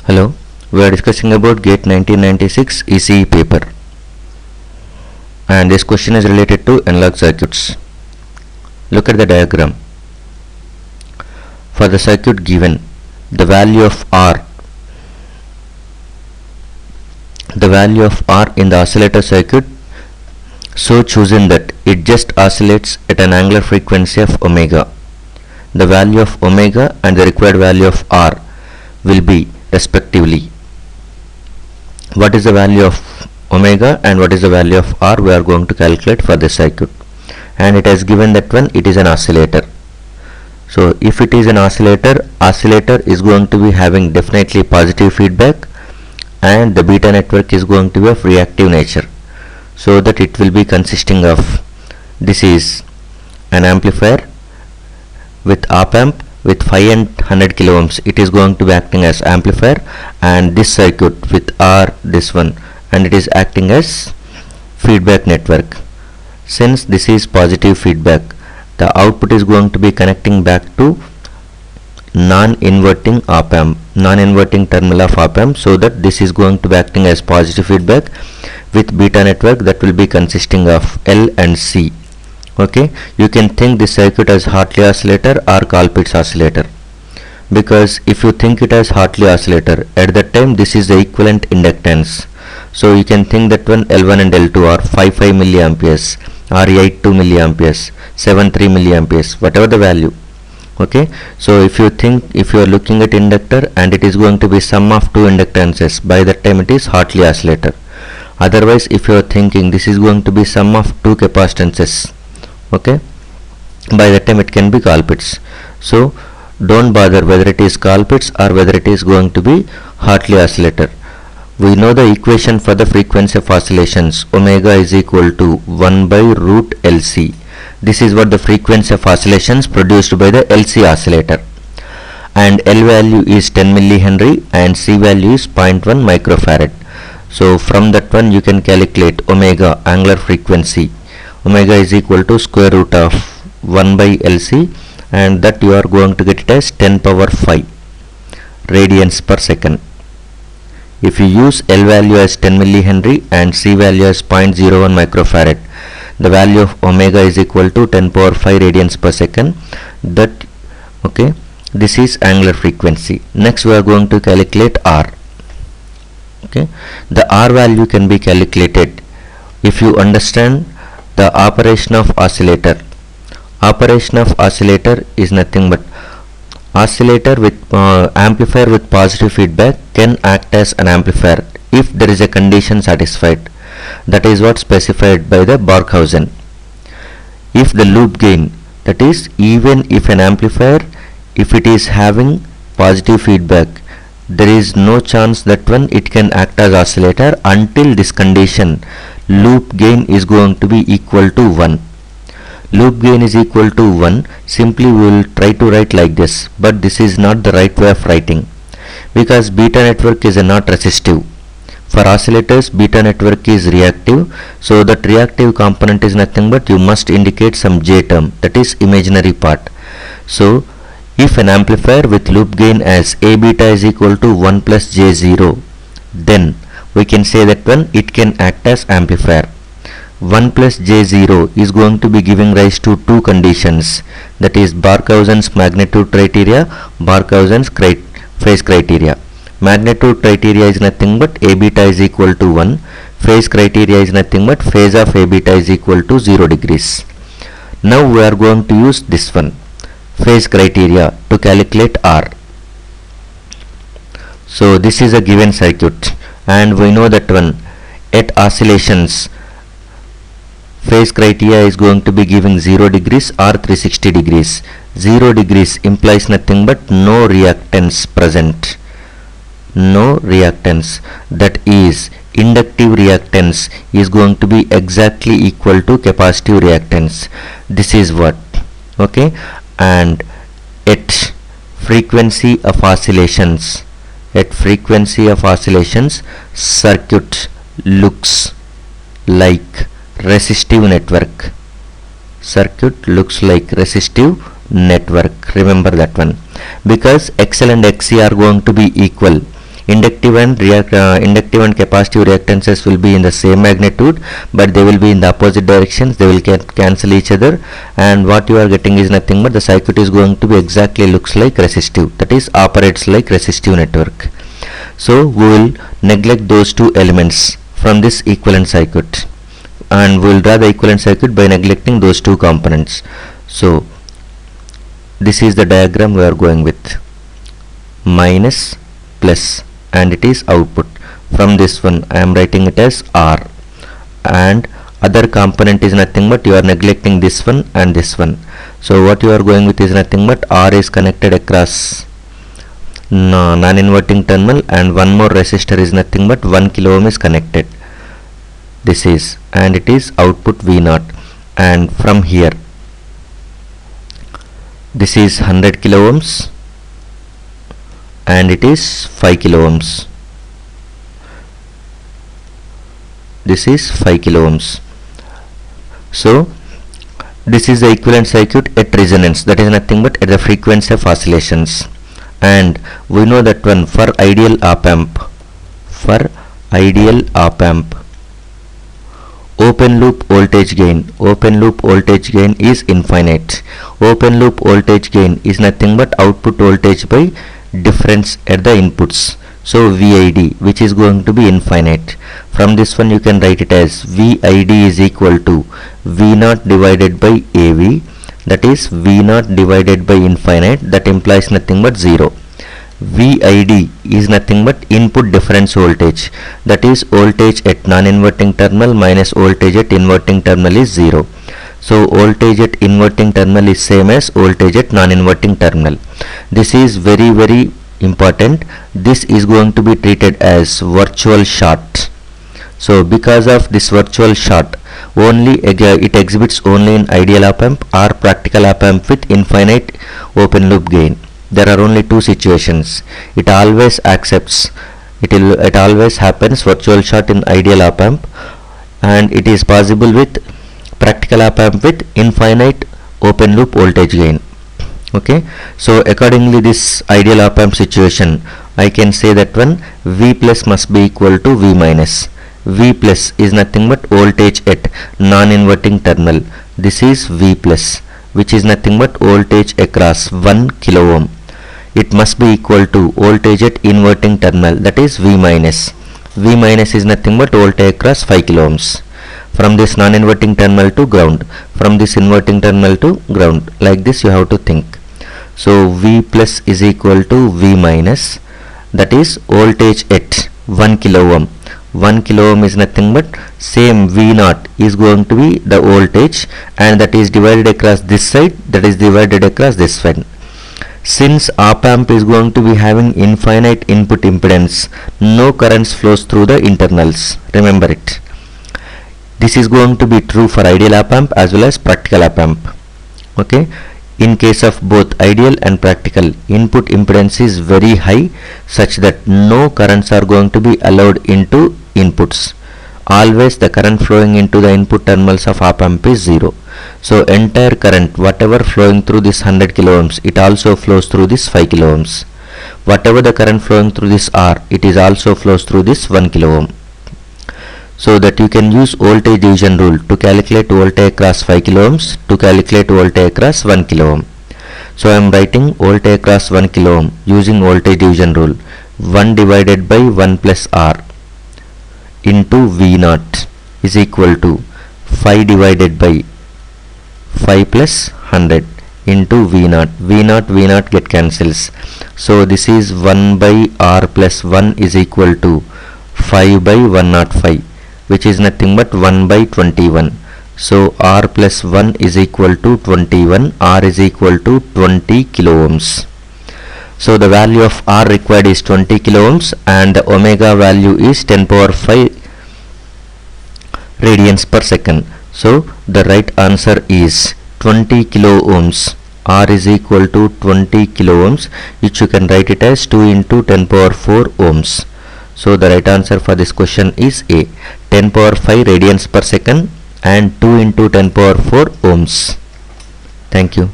Hello, we are discussing about GATE 1996 ECE paper, and this question is related to analog circuits. Look at the diagram. For the circuit given, the value of R in the oscillator circuit so chosen that it just oscillates at an angular frequency of omega. The value of omega and the required value of R will be respectively. What is the value of omega and what is the value of R we are going to calculate for this circuit, and it has given that one it is an oscillator. So if it is an oscillator is going to be having definitely positive feedback, and the beta network is going to be of reactive nature, so that it will be consisting of, this is an amplifier with op amp with 5 and 100 kilo ohms. It is going to be acting as amplifier, and this circuit with R, this one, and it is acting as feedback network. Since this is positive feedback, the output is going to be connecting back to non-inverting op amp, non-inverting terminal of op amp, so that this is going to be acting as positive feedback with beta network that will be consisting of L and C. Okay, you can think this circuit as Hartley oscillator or Colpitts oscillator, because if you think it as Hartley oscillator, at that time this is the equivalent inductance. So you can think that one L1 and L2 are 55 milliamperes or 82 milliamperes, 73 milliamperes, whatever the value. Okay, so if you are looking at inductor and it is going to be sum of two inductances, by that time it is Hartley oscillator. Otherwise, if you are thinking this is going to be sum of two capacitances, okay, by that time it can be Colpitts. So don't bother whether it is Colpitts or whether it is going to be Hartley oscillator. We know the equation for the frequency of oscillations, omega is equal to 1 by root LC. This is what the frequency of oscillations produced by the LC oscillator, and L value is 10 millihenry and C value is 0.1 microfarad. So from that one you can calculate omega, angular frequency. Omega is equal to square root of 1 by LC, and that you are going to get it as 10 power 5 radians per second. If you use L value as 10 millihenry and C value as 0.01 microfarad, the value of omega is equal to 10 power 5 radians per second. That, okay, this is angular frequency. Next we are going to calculate R. Okay, the R value can be calculated if you understand the operation of oscillator. Operation of oscillator is nothing but oscillator with amplifier with positive feedback can act as an amplifier if there is a condition satisfied. That is what specified by the Barkhausen. If the loop gain, that is, even if an amplifier, if it is having positive feedback, there is no chance that one it can act as oscillator until this condition, loop gain is going to be equal to 1. Loop gain is equal to 1, simply we will try to write like this, but this is not the right way of writing, because beta network is not resistive. For oscillators, beta network is reactive, so that reactive component is nothing but you must indicate some J term, that is imaginary part. So if an amplifier with loop gain as A beta is equal to 1 plus J0, then we can say that one it can act as amplifier. 1 plus J0 is going to be giving rise to two conditions, that is Barkhausen's magnitude criteria, Barkhausen's phase criteria. Magnitude criteria is nothing but A beta is equal to 1, phase criteria is nothing but phase of A beta is equal to 0 degrees. Now we are going to use this one, phase criteria, to calculate R. So this is a given circuit, and we know that one at oscillations phase criteria is going to be giving 0 degrees or 360 degrees. 0 degrees implies nothing but no reactance present. No reactance, that is inductive reactance is going to be exactly equal to capacitive reactance. This is what, okay, and at frequency of oscillations, circuit looks like resistive network. Remember that one, because XL and XC are going to be equal. Inductive and capacitive reactances will be in the same magnitude, but they will be in the opposite directions. They will cancel each other, and what you are getting is nothing but the circuit is going to be exactly looks like resistive, that is operates like resistive network. So we will neglect those two elements from this equivalent circuit, and we will draw the equivalent circuit by neglecting those two components. So this is the diagram we are going with, minus plus, and it is output. From this one I am writing it as R, and other component is nothing but you are neglecting this one and this one. So what you are going with is nothing but R is connected across non-inverting terminal, and one more resistor is nothing but 1 kilo ohm is connected. This is, and it is output V0, and from here this is 100 kilo ohms and it is 5 kilo ohms. This is 5 kilo ohms. So this is the equivalent circuit at resonance, that is nothing but at the frequency of oscillations. And we know that one for ideal op amp, open loop voltage gain is infinite. Open loop voltage gain is nothing but output voltage by difference at the inputs. So VID, which is going to be infinite. From this one you can write it as VID is equal to V0 divided by AV, that is V0 divided by infinite, that implies nothing but 0. VID is nothing but input difference voltage, that is voltage at non-inverting terminal minus voltage at inverting terminal is 0. So voltage at inverting terminal is same as voltage at non-inverting terminal. This is very very important. This is going to be treated as virtual short. So because of this virtual short, only it exhibits only in ideal op amp or practical op amp with infinite open loop gain. There are only two situations. It always accepts, it always happens virtual short in ideal op amp, and it is possible with practical op amp with infinite open loop voltage gain. Okay, so accordingly this ideal op amp situation, I can say that one V plus must be equal to V minus. V plus is nothing but voltage at non-inverting terminal. This is V plus, which is nothing but voltage across 1 kilo ohm. It must be equal to voltage at inverting terminal, that is V minus. V minus is nothing but voltage across 5 kilo ohms. From this non-inverting terminal to ground, from this inverting terminal to ground, like this you have to think. So V plus is equal to V minus, that is voltage at 1 kilo ohm. 1 kilo ohm is nothing but same V0 is going to be the voltage, and that is divided across this side, that is divided across this side. Since op amp is going to be having infinite input impedance, no currents flows through the internals. Remember it. This is going to be true for ideal op amp as well as practical op amp. Okay. In case of both ideal and practical, input impedance is very high, such that no currents are going to be allowed into inputs. Always the current flowing into the input terminals of op amp is 0. So entire current whatever flowing through this 100 kilo ohms, it also flows through this 5 kilo ohms. Whatever the current flowing through this R, it is also flows through this 1 kilo ohm. So that you can use voltage division rule to calculate voltage across 5 kilo ohms, to calculate voltage across 1 kilo ohm. So I am writing voltage across 1 kilo ohm using voltage division rule. 1 divided by 1 plus R into V0 is equal to 5 divided by 5 plus 100 into V0. V0 get cancels. So this is 1 by R plus 1 is equal to 5 by 105, which is nothing but 1 by 21. So R plus 1 is equal to 21. R is equal to 20 kilo ohms. So the value of R required is 20 kilo ohms, and the omega value is 10 power 5 radians per second. So the right answer is 20 kilo ohms. R is equal to 20 kilo ohms, which you can write it as 2 into 10 power 4 ohms. So the right answer for this question is A, 10 power 5 radians per second and 2 into 10 power 4 ohms. Thank you.